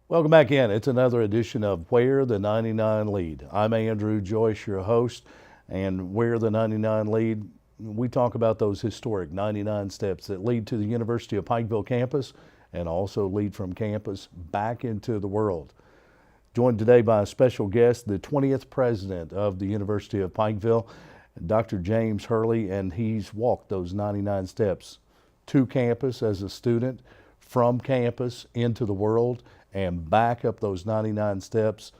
Welcome back in. It's another edition of Where the 99 Lead. I'm Andrew Joyce, your host, and Where the 99 Lead, we talk about those historic 99 steps that lead to the University of Pikeville campus and also lead from campus back into the world. Joined today by a special guest, the 20th president of the University of Pikeville, Dr. James Hurley, and he's walked those 99 steps to campus as a student, from campus into the world, and back up those 99 steps,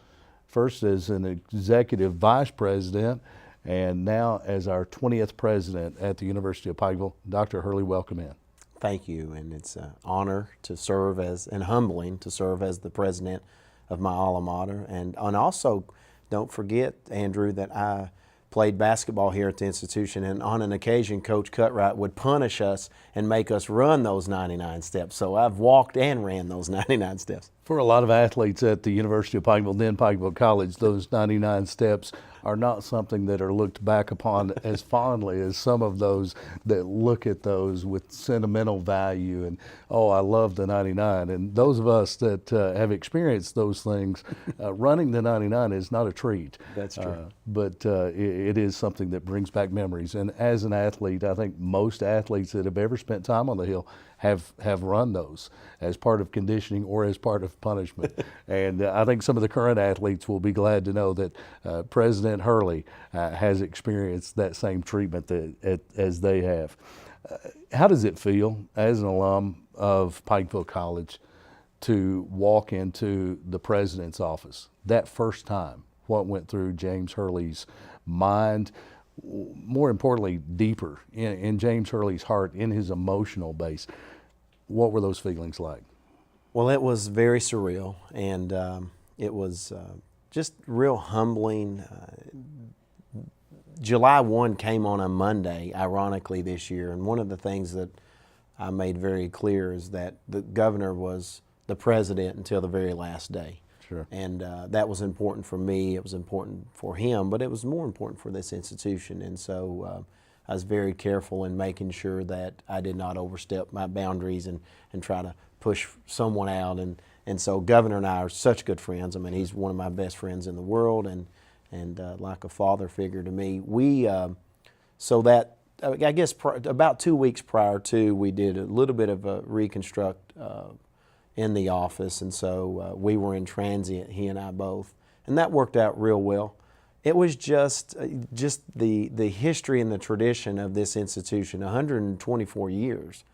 first as an executive vice president, and now as our 20th president at the University of Pikeville. Dr. Hurley, welcome in. Thank you, and it's an honor to serve as, and humbling to serve as the president of my alma mater. And also, don't forget, Andrew, that I played basketball here at the institution, and on an occasion, Coach Cutright would punish us and make us run those 99 steps. So I've walked and ran those 99 steps. For a lot of athletes at the University of Pikeville, then Pikeville College, those 99 steps are not something that are looked back upon as fondly as some of those that look at those with sentimental value and, oh, I love the 99. And those of us that have experienced those things, running the 99 is not a treat. That's true. But it is something that brings back memories. And as an athlete, I think most athletes that have ever spent time on the hill have run those as part of conditioning or as part of punishment. And I think some of the current athletes will be glad to know that President Hurley has experienced that same treatment as they have. How does it feel as an alum of Pikeville College to walk into the president's office that first time? What went through James Hurley's mind? More importantly, deeper in James Hurley's heart, in his emotional base, what were those feelings like? Well, it was very surreal, and it was just real humbling. July 1 came on a Monday, ironically, this year, and one of the things that I made very clear is that the governor was the president until the very last day. Sure. And that was important for me, it was important for him, but it was more important for this institution. And so I was very careful in making sure that I did not overstep my boundaries and try to push someone out. And so Governor and I are such good friends. I mean, he's one of my best friends in the world, and like a father figure to me. So that, I guess about 2 weeks prior to, we did a little bit of a reconstruct in the office, and so we were in transient, he and I both, and that worked out real well. It was just the history and the tradition of this institution. 124 years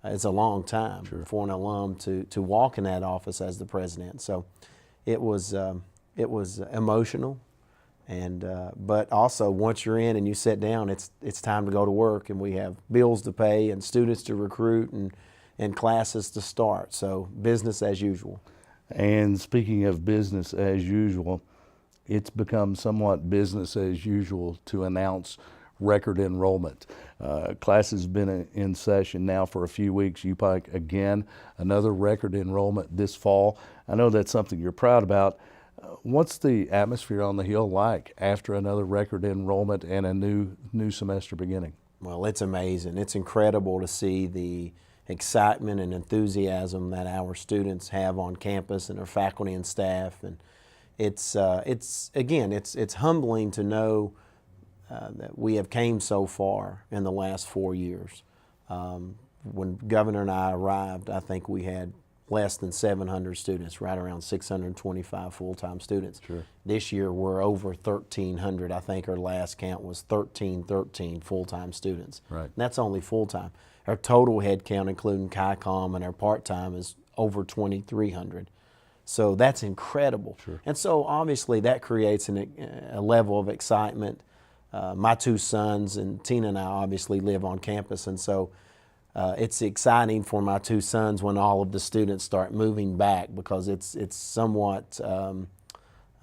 is a long time. Sure. For an alum to walk in that office as the president. So it was emotional, and but also once you're in and you sit down, it's time to go to work, and we have bills to pay and students to recruit and classes to start. So business as usual. And speaking of business as usual, it's become somewhat business as usual to announce record enrollment. Class has been in session now for a few weeks. UPike, again, another record enrollment this fall. I know that's something you're proud about. What's the atmosphere on the Hill like after another record enrollment and a new semester beginning? Well, it's amazing. It's incredible to see the excitement and enthusiasm that our students have on campus and our faculty and staff, and it's humbling to know that we have came so far in the last 4 years. When Governor and I arrived, I think we had less than 700 students, right around 625 full-time students. Sure. This year we're over 1,300. I think our last count was 13 full-time students. Right. And that's only full-time. Our total head count, including CICOM and our part-time, is over 2,300. So that's incredible. Sure. And so obviously that creates a level of excitement. My two sons and Tina and I obviously live on campus, and so it's exciting for my two sons when all of the students start moving back, because it's somewhat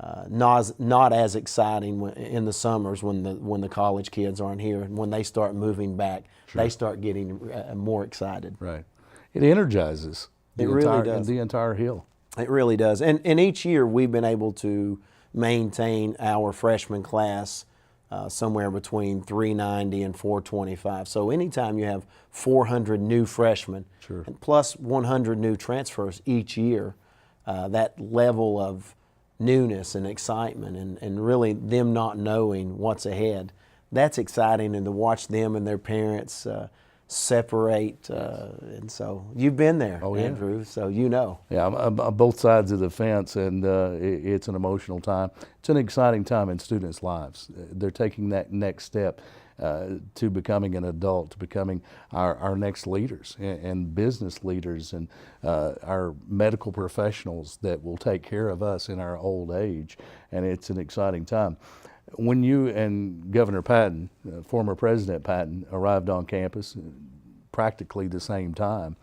not as exciting in the summers when the college kids aren't here, and when they start moving back. Sure. They start getting more excited. Right. It energizes the entire Hill. It really does. And each year we've been able to maintain our freshman class somewhere between 390 and 425. So anytime you have 400 new freshmen, sure, and plus 100 new transfers each year, that level of newness and excitement and really them not knowing what's ahead. That's exciting, and to watch them and their parents separate. And so you've been there, Oh, yeah. Andrew, so you know. Yeah, I'm on both sides of the fence, and it's an emotional time. It's an exciting time in students' lives. They're taking that next step to becoming an adult, to becoming our next leaders and business leaders and our medical professionals that will take care of us in our old age. And it's an exciting time. When you and Governor Patton, former President Patton, arrived on campus, practically the same time,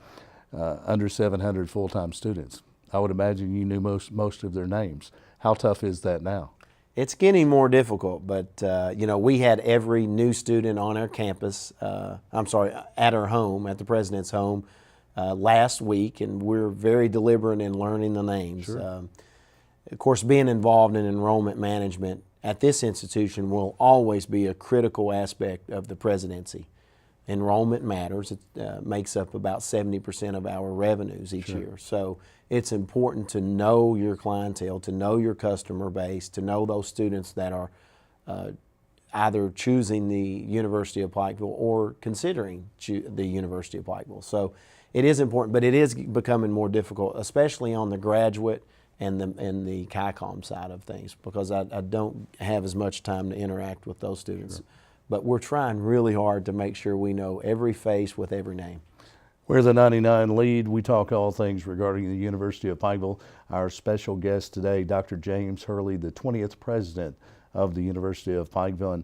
under 700 full-time students, I would imagine you knew most of their names. How tough is that now? It's getting more difficult, but we had every new student on our campus, at our home, at the President's home, last week, and we're very deliberate in learning the names. Sure. Of course, being involved in enrollment management at this institution will always be a critical aspect of the presidency. Enrollment matters. It makes up about 70% of our revenues each Sure. year. So it's important to know your clientele, to know your customer base, to know those students that are either choosing the University of Pikeville or considering the University of Pikeville. So it is important, but it is becoming more difficult, especially on the graduate and the KICOM side of things, because I don't have as much time to interact with those students. Sure. But we're trying really hard to make sure we know every face with every name. We're the 99 Lead. We talk all things regarding the University of Pikeville. Our special guest today, Dr. James Hurley, the 20th president of the University of Pikeville. And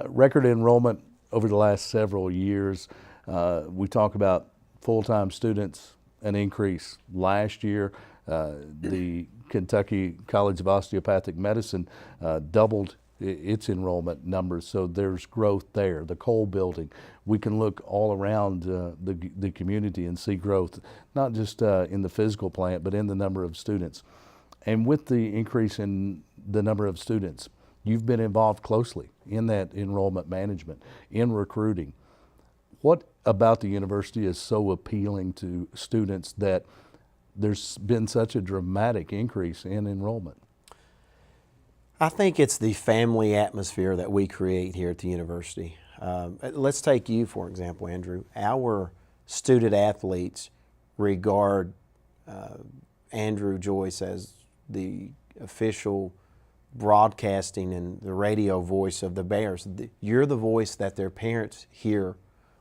record enrollment over the last several years. We talk about full-time students, an increase. Last year, the Kentucky College of Osteopathic Medicine doubled its enrollment numbers, so there's growth there. The Cole Building, we can look all around the community and see growth, not just in the physical plant, but in the number of students. And with the increase in the number of students, you've been involved closely in that enrollment management, in recruiting. What about the university is so appealing to students that there's been such a dramatic increase in enrollment? I think it's the family atmosphere that we create here at the university. Let's take you, for example, Andrew. Our student athletes regard Andrew Joyce as the official broadcasting and the radio voice of the Bears. You're the voice that their parents hear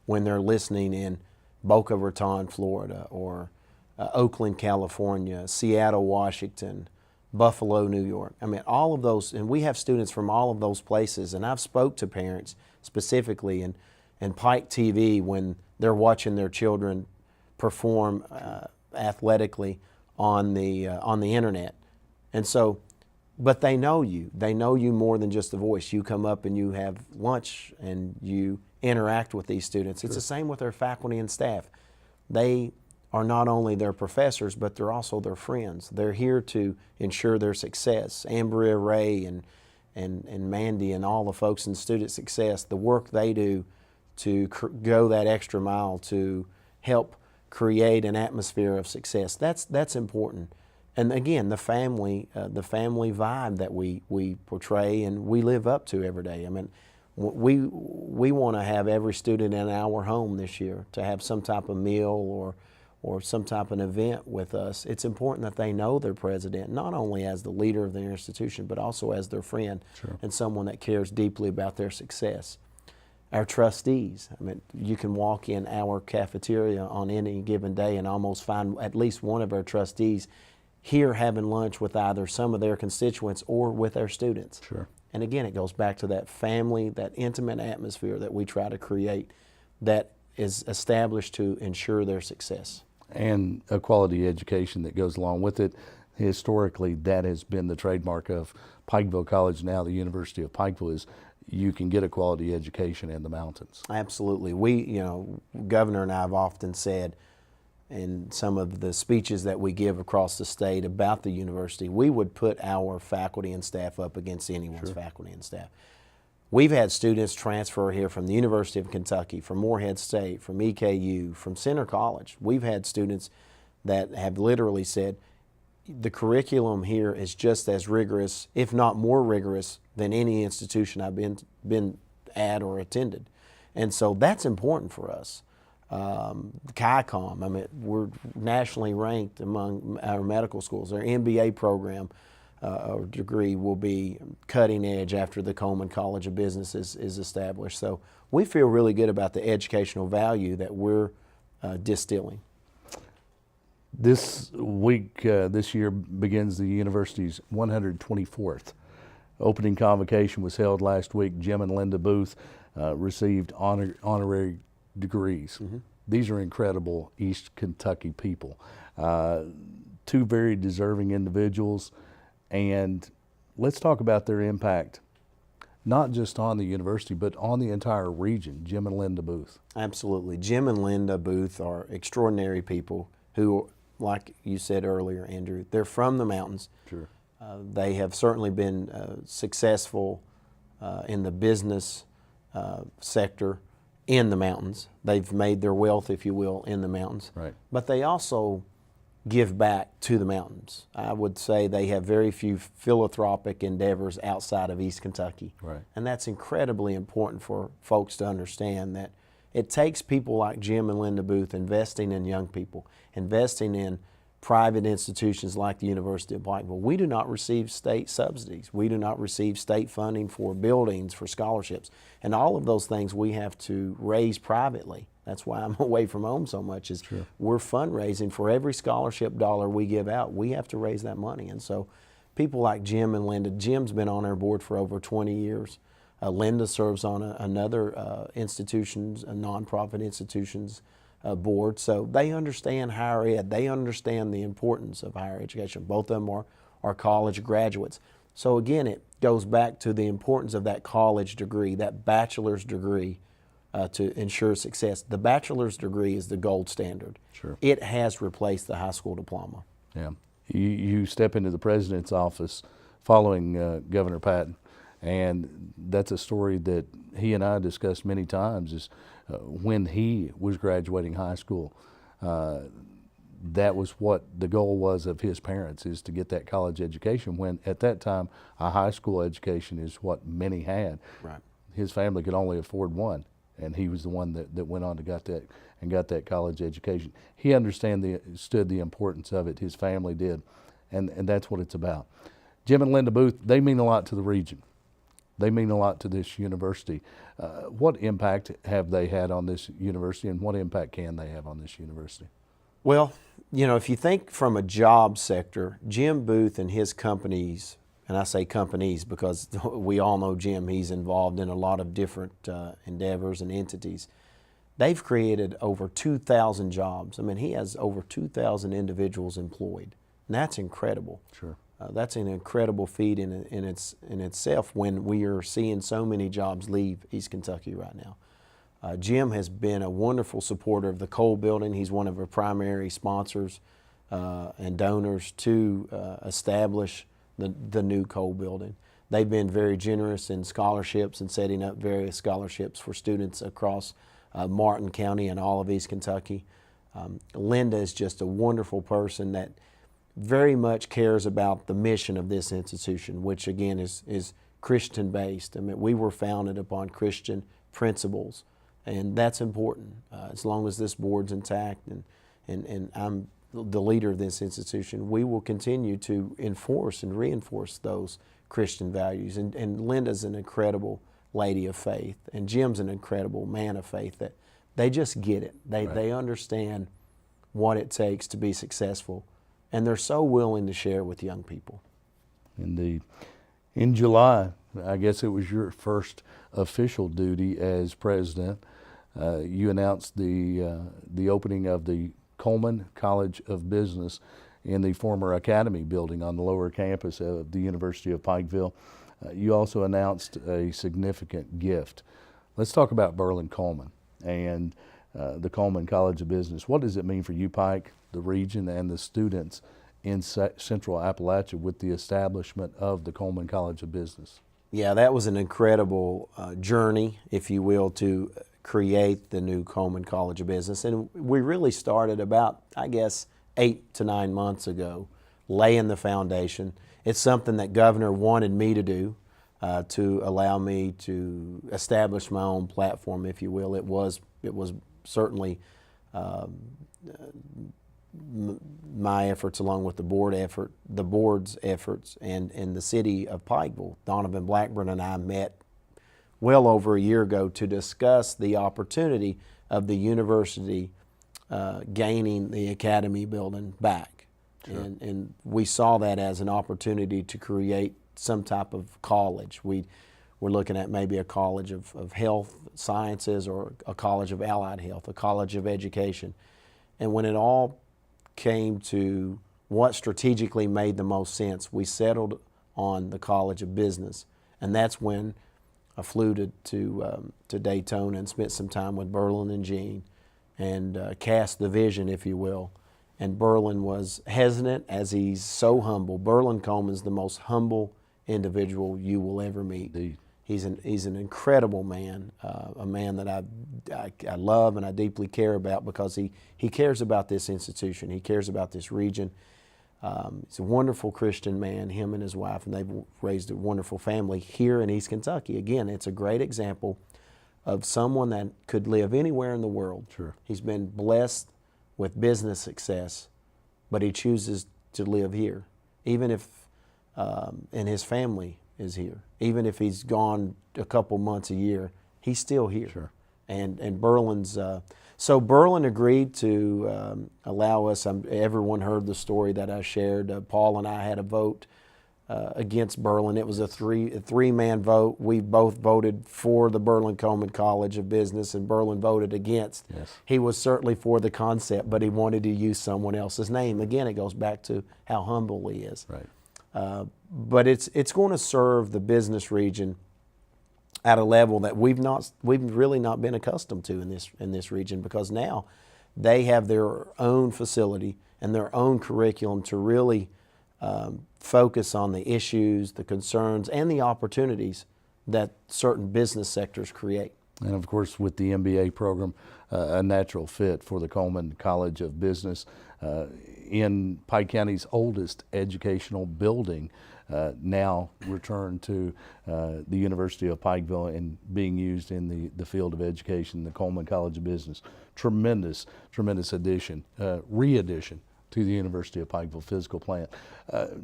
when they're listening in Boca Raton, Florida, or Oakland, California, Seattle, Washington, Buffalo, New York. I mean, all of those, and we have students from all of those places, and I've spoke to parents specifically, and Pike TV, when they're watching their children perform athletically on the internet. And so, but they know you more than just the voice. You come up and you have lunch and you interact with these students. Sure. It's the same with their faculty and staff. They are not only their professors, but they're also their friends. They're here to ensure their success. Ambria Ray and Mandy and all the folks in student success, the work they do to go that extra mile to help create an atmosphere of success. That's important. And again, the family vibe that we portray and we live up to every day. I mean, we want to have every student in our home this year to have some type of meal or some type of event with us. It's important that they know their president, not only as the leader of their institution, but also as their friend. Sure. And someone that cares deeply about their success. Our trustees, I mean, you can walk in our cafeteria on any given day and almost find at least one of our trustees here having lunch with either some of their constituents or with our students. Sure. And again, it goes back to that family, that intimate atmosphere that we try to create that is established to ensure their success. And a quality education that goes along with it. Historically, that has been the trademark of Pikeville College, now the University of Pikeville, is you can get a quality education in the mountains. Absolutely. Governor and I have often said in some of the speeches that we give across the state about the university, we would put our faculty and staff up against anyone's Sure. faculty and staff. We've had students transfer here from the University of Kentucky, from Morehead State, from EKU, from Centre College. We've had students that have literally said, the curriculum here is just as rigorous, if not more rigorous, than any institution I've been at or attended. And so that's important for us. CHICOM, I mean, we're nationally ranked among our medical schools. Our MBA program or degree will be cutting edge after the Coleman College of Business is established. So we feel really good about the educational value that we're distilling. This week, this year begins the university's 124th. Opening convocation was held last week. Jim and Linda Booth received honorary degrees. Mm-hmm. These are incredible East Kentucky people. Two very deserving individuals. And let's talk about their impact, not just on the university, but on the entire region. Jim and Linda Booth. Absolutely. Jim and Linda Booth are extraordinary people who, like you said earlier, Andrew, they're from the mountains. Sure. They have certainly been successful in the business sector in the mountains. They've made their wealth, if you will, in the mountains. Right. But they also give back to the mountains. I would say they have very few philanthropic endeavors outside of East Kentucky. Right. And that's incredibly important for folks to understand, that it takes people like Jim and Linda Booth investing in young people, investing in private institutions like the University of Pikeville. We do not receive state subsidies. We do not receive state funding for buildings, for scholarships. And all of those things we have to raise privately. That's why I'm away from home so much, is Sure. We're fundraising for every scholarship dollar we give out. We have to raise that money. And so people like Jim and Linda, Jim's been on our board for over 20 years. Linda serves on another institution's, a nonprofit institution's board. So they understand higher ed. They understand the importance of higher education. Both of them are college graduates. So again, it goes back to the importance of that college degree, that bachelor's degree, to ensure success. The bachelor's degree is the gold standard. Sure. It has replaced the high school diploma. Yeah. You step into the president's office following Governor Patton, and that's a story that he and I discussed many times, is when he was graduating high school, that was what the goal was of his parents, is to get that college education, when at that time a high school education is what many had. Right. His family could only afford one, and he was the one that went on to got that college education. He understood the importance of it. His family did, and that's what it's about. Jim and Linda Booth, they mean a lot to the region. They mean a lot to this university. What impact have they had on this university, and what impact can they have on this university? Well, you know, if you think from a job sector, Jim Booth and his companies, and I say companies because we all know Jim, he's involved in a lot of different endeavors and entities. They've created over 2,000 jobs. I mean, he has over 2,000 individuals employed, and that's incredible. Sure. That's an incredible feat in itself, when we are seeing so many jobs leave East Kentucky right now. Jim has been a wonderful supporter of the Cole Building. He's one of our primary sponsors and donors to establish the new Cole Building. They've been very generous in scholarships and setting up various scholarships for students across Martin County and all of East Kentucky. Linda is just a wonderful person that very much cares about the mission of this institution, which again is Christian based. I mean, we were founded upon Christian principles, and that's important. As long as this board's intact and I'm the leader of this institution, we will continue to enforce and reinforce those Christian values. And Linda's an incredible lady of faith, and Jim's an incredible man of faith, that they just get it. They understand what it takes to be successful, and they're so willing to share with young people. Indeed. In July, I guess it was your first official duty as president, you announced the opening of the Coleman College of Business in the former Academy building on the lower campus of the University of Pikeville. You also announced a significant gift. Let's talk about Berlin Coleman and the Coleman College of Business. What does it mean for you, Pike, the region, and the students in Central Appalachia with the establishment of the Coleman College of Business? Yeah, that was an incredible journey, if you will, to create the new Coleman College of Business. And we really started about, I guess, 8 to 9 months ago, laying the foundation. It's something that Governor wanted me to do, to allow me to establish my own platform, if you will. It was certainly my efforts, along with the board's efforts, and the city of Pikeville. Donovan Blackburn and I met well over a year ago to discuss the opportunity of the university gaining the academy building back. Sure. And we saw that as an opportunity to create some type of college. We're looking at maybe a college of health sciences, or a college of allied health, a college of education. And when it all came to what strategically made the most sense, we settled on the College of Business. And that's when I flew to Daytona and spent some time with Berlin and Gene, and cast the vision, if you will. And Berlin was hesitant, as he's so humble. Berlin Coleman's the most humble individual you will ever meet. Indeed. He's an incredible man, a man that I love and I deeply care about, because he cares about this institution. He cares about this region. He's a wonderful Christian man, him and his wife, and they've raised a wonderful family here in East Kentucky. Again, it's a great example of someone that could live anywhere in the world. Sure. He's been blessed with business success, but he chooses to live here, even if, and his family is here. Even if he's gone a couple months a year, he's still here. Sure. And Berlin's, so Berlin agreed to allow us, everyone heard the story that I shared. Paul and I had a vote against Berlin. It was a three-man vote. We both voted for the Berlin Coleman College of Business, and Berlin voted against. Yes. He was certainly for the concept, but he wanted to use someone else's name. Again, it goes back to how humble he is. Right. But it's going to serve the business region at a level that we've really not been accustomed to in this region, because now they have their own facility and their own curriculum to really focus on the issues, the concerns, and the opportunities that certain business sectors create. And of course, with the MBA program, a natural fit for the Coleman College of Business in Pike County's oldest educational building, now returned to the University of Pikeville and being used in the field of education, the Coleman College of Business. Tremendous addition, re-addition to the University of Pikeville physical plant.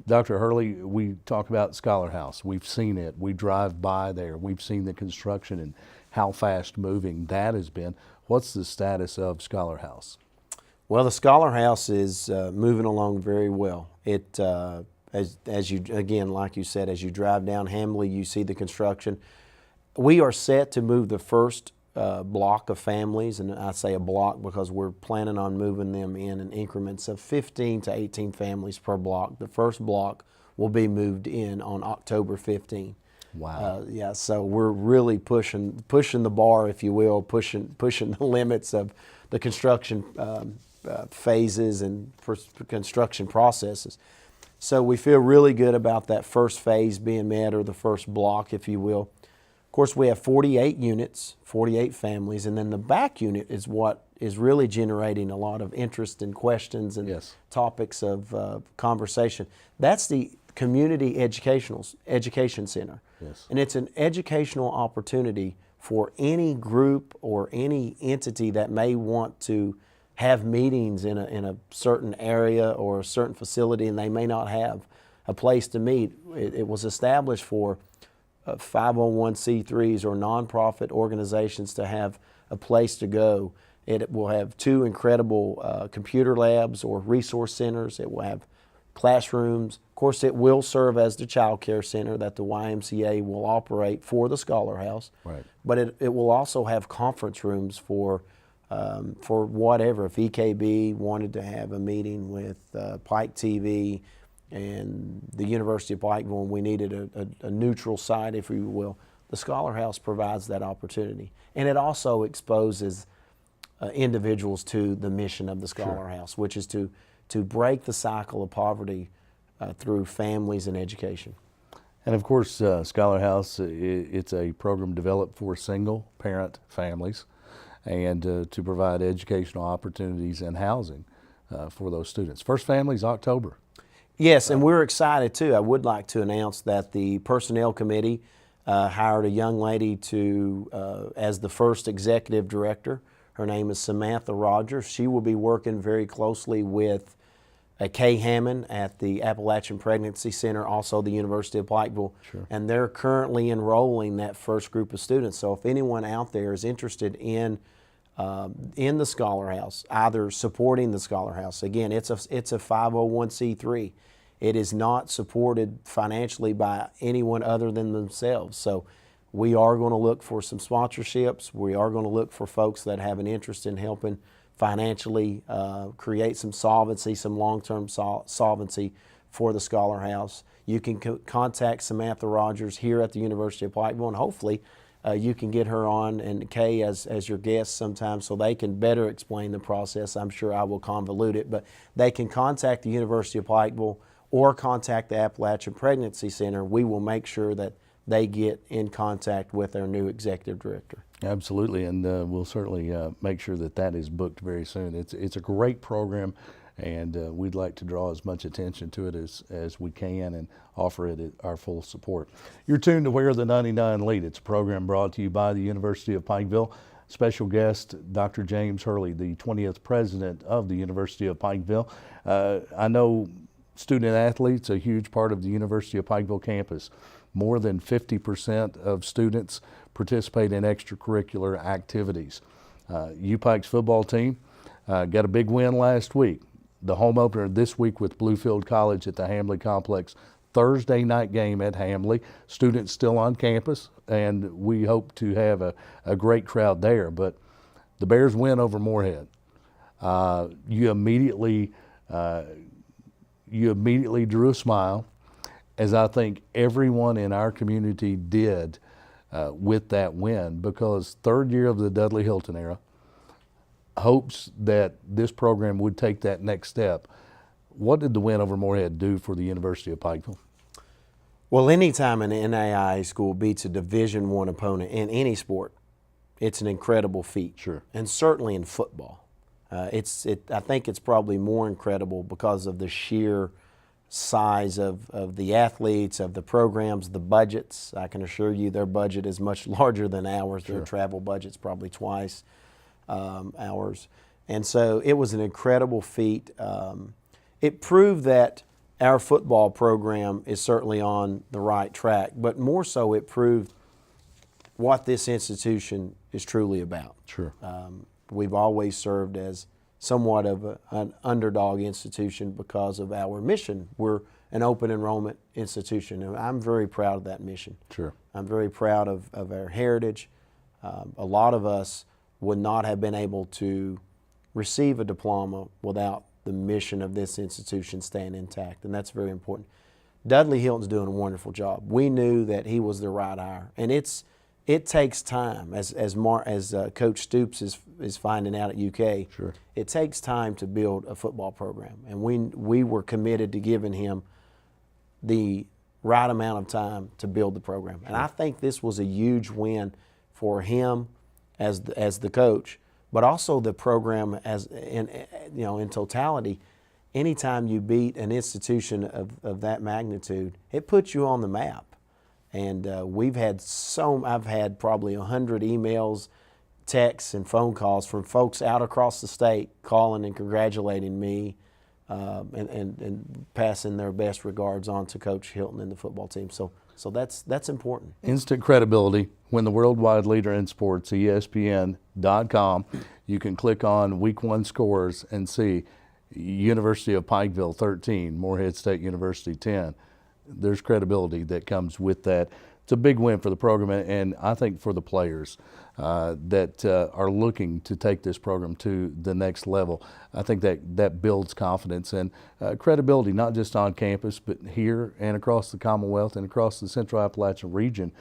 Dr. Hurley, we talk about Scholar House. We've seen it. We drive by there. We've seen the construction and how fast moving that has been. What's the status of Scholar House? Well, the Scholar House is moving along very well. It, as you, again, like you said, as you drive down Hamley, you see the construction. We are set to move the first block of families, and I say a block because we're planning on moving them in increments of 15 to 18 families per block. The first block will be moved in on October 15. Wow. Yeah, so we're really pushing the bar, if you will, pushing the limits of the construction phases and construction processes. So we feel really good about that first phase being met, or the first block, if you will. Of course, we have 48 units, 48 families, and then the back unit is what is really generating a lot of interest and questions and Yes. topics of conversation. That's the Community Education Center. Yes. And it's an educational opportunity for any group or any entity that may want to have meetings in a certain area or a certain facility, and they may not have a place to meet. It was established for 501c3s or nonprofit organizations to have a place to go. It will have 2 incredible computer labs or resource centers. It will have classrooms. Of course, it will serve as the child care center that the YMCA will operate for the Scholar House. Right. But it will also have conference rooms for whatever. If EKB wanted to have a meeting with Pike TV and the University of Pikeville, and we needed a neutral site, if you will, the Scholar House provides that opportunity. And it also exposes individuals to the mission of the Scholar House, which is to break the cycle of poverty through families and education. And of course, Scholar House, it's a program developed for single parent families, and to provide educational opportunities and housing for those students. First Family's October. Yes, and we're excited too. I would like to announce that the personnel committee hired a young lady to as the first executive director. Her name is Samantha Rogers. She will be working very closely with Kay Hammond at the Appalachian Pregnancy Center, also the University of Pikeville. Sure. And they're currently enrolling that first group of students. So if anyone out there is interested in the Scholar House, either supporting the Scholar House, again, it's a 501c3. It is not supported financially by anyone other than themselves. So we are going to look for some sponsorships. We are going to look for folks that have an interest in helping financially create some solvency, some long-term solvency for the Scholar House. You can contact Samantha Rogers here at the University of Pikeville, and hopefully you can get her on and Kay as your guest sometime so they can better explain the process. I'm sure I will convolute it, but they can contact the University of Pikeville or contact the Appalachian Pregnancy Center. We will make sure that they get in contact with our new executive director. Absolutely, and we'll certainly make sure that that is booked very soon. It's a great program, and we'd like to draw as much attention to it as we can and offer it our full support. You're tuned to Where the 99 Lead. It's a program brought to you by the University of Pikeville. Special guest, Dr. James Hurley, the 20th president of the University of Pikeville. I know student athletes, a huge part of the University of Pikeville campus. More than 50% of students participate in extracurricular activities. UPike's football team got a big win last week. The home opener this week with Bluefield College at the Hamley Complex. Thursday night game at Hamley. Students still on campus, and we hope to have a great crowd there. But the Bears win over Moorhead. You immediately drew a smile, as I think everyone in our community did with that win, because third year of the Dudley Hilton era, hopes that this program would take that next step. What did the win over Moorhead do for the University of Pikeville? Well, anytime an NAIA school beats a Division I opponent in any sport, it's an incredible feat. Sure. And certainly in football. I think it's probably more incredible because of the sheer size of the athletes, of the programs, the budgets. I can assure you their budget is much larger than ours. Sure. Their travel budget's probably twice ours. And so it was an incredible feat. It proved that our football program is certainly on the right track, but more so it proved what this institution is truly about. Sure. We've always served as somewhat of an underdog institution because of our mission. We're an open enrollment institution, and I'm very proud of that mission. Sure. I'm very proud of our heritage. A lot of us would not have been able to receive a diploma without the mission of this institution staying intact, and that's very important. Dudley Hilton's doing a wonderful job. We knew that he was the right hire, and it takes time, as Coach Stoops is finding out at UK. Sure. It takes time to build a football program, and we were committed to giving him the right amount of time to build the program. And I think this was a huge win for him as the coach, but also the program in totality. Anytime you beat an institution of that magnitude, it puts you on the map. And I've had probably 100 emails, texts, and phone calls from folks out across the state calling and congratulating me and passing their best regards on to Coach Hilton and the football team. So that's important. Instant credibility. When the worldwide leader in sports, ESPN.com, you can click on Week 1 scores and see University of Pikeville 13, Moorhead State University 10. There's credibility that comes with that. It's a big win for the program, and I think for the players that are looking to take this program to the next level. I think that builds confidence and credibility, not just on campus, but here and across the Commonwealth and across the Central Appalachian region.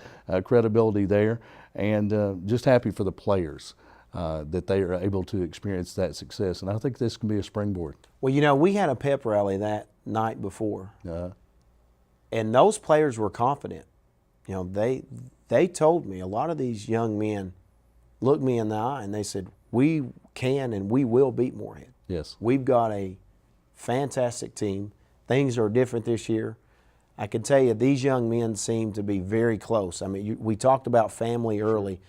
Credibility there, and just happy for the players that they are able to experience that success. And I think this can be a springboard. Well, we had a pep rally that night before. And those players were confident. They told me, a lot of these young men looked me in the eye and they said, we can and we will beat Moorhead. Yes. We've got a fantastic team. things are different this year. I can tell you these young men seem to be very close. I mean, we talked about family early,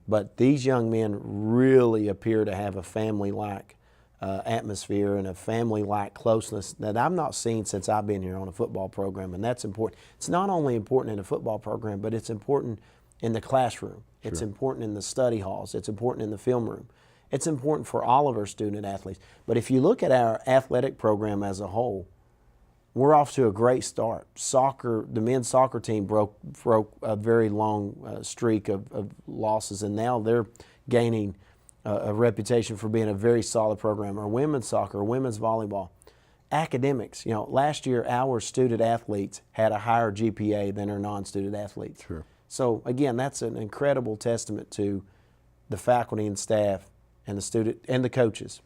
but these young men really appear to have a family-like atmosphere and a family-like closeness that I've not seen since I've been here on a football program, and that's important. It's not only important in a football program, but it's important in the classroom. It's important in the study halls. It's important in the film room. It's important for all of our student athletes. But if you look at our athletic program as a whole, we're off to a great start. Soccer, the men's soccer team broke a very long streak of losses, and now they're gaining a reputation for being a very solid program. Our women's soccer, women's volleyball, academics. You know, last year our student athletes had a higher GPA than our non-student athletes. Sure. So again, that's an incredible testament to the faculty and staff and the student and the coaches.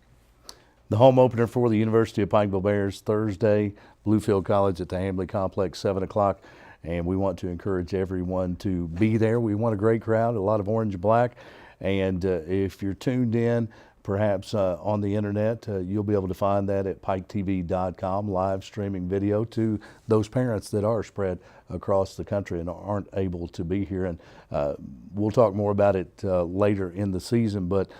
The home opener for the University of Pikeville Bears Thursday, Bluefield College at the Hambly Complex, 7 o'clock. And we want to encourage everyone to be there. We want a great crowd, a lot of orange and black. And if you're tuned in, perhaps on the internet, you'll be able to find that at piketv.com, live streaming video to those parents that are spread across the country and aren't able to be here. And we'll talk more about it later in the season, but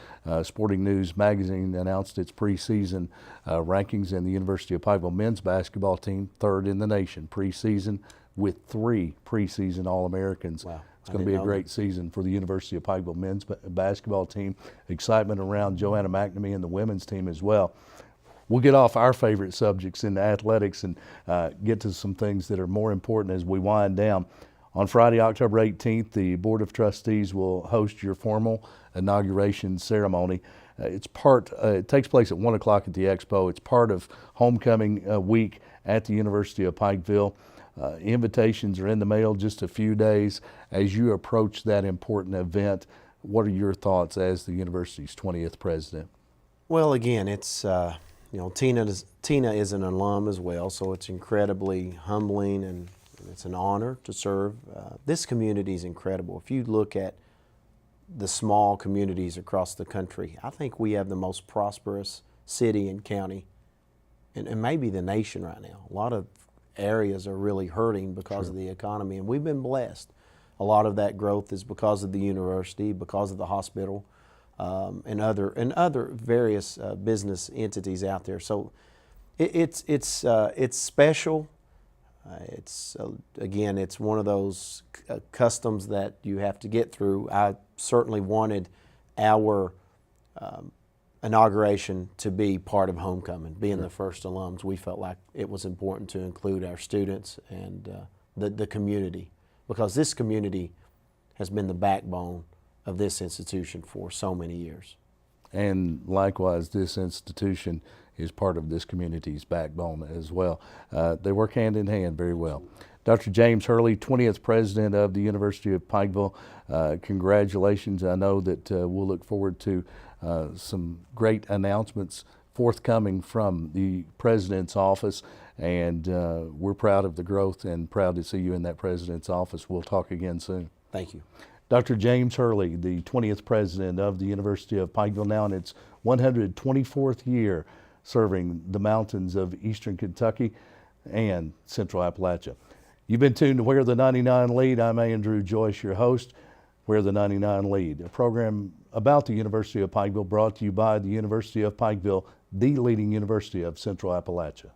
Sporting News Magazine announced its preseason rankings, and the University of Pikeville men's basketball team, third in the nation preseason with 3 preseason All-Americans. Wow. It's going to be a great season for the University of Pikeville men's basketball team. Excitement around Joanna McNamee and the women's team as well. We'll get off our favorite subjects in athletics and get to some things that are more important as we wind down. On Friday, October 18th, the Board of Trustees will host your formal inauguration ceremony. It takes place at 1 o'clock at the Expo. It's part of homecoming week at the University of Pikeville. Invitations are in the mail just a few days. As you approach that important event, what are your thoughts as the university's 20th president? Well, again, it's you know, Tina is an alum as well, so it's incredibly humbling and it's an honor to serve. This community is incredible. If you look at the small communities across the country, I think we have the most prosperous city and county, and maybe the nation right now. A lot of areas are really hurting because of the economy, and we've been blessed. A lot of that growth is because of the university, because of the hospital, and other various business entities out there. So it's special. Again, it's one of those customs that you have to get through. I certainly wanted our inauguration to be part of homecoming. Being the first alums, we felt like it was important to include our students and the community, because this community has been the backbone of this institution for so many years. And likewise, this institution is part of this community's backbone as well. They work hand in hand very well. Dr. James Hurley, 20th president of the University of Pikeville, congratulations. I know that we'll look forward to some great announcements forthcoming from the president's office, and we're proud of the growth and proud to see you in that president's office. We'll talk again soon. Thank you. Dr. James Hurley, the 20th president of the University of Pikeville, now in its 124th year serving the mountains of eastern Kentucky and central Appalachia. You've been tuned to Where the 99 Lead. I'm Andrew Joyce, your host. Where the 99 Lead, a program about the University of Pikeville, brought to you by the University of Pikeville, the leading university of central Appalachia.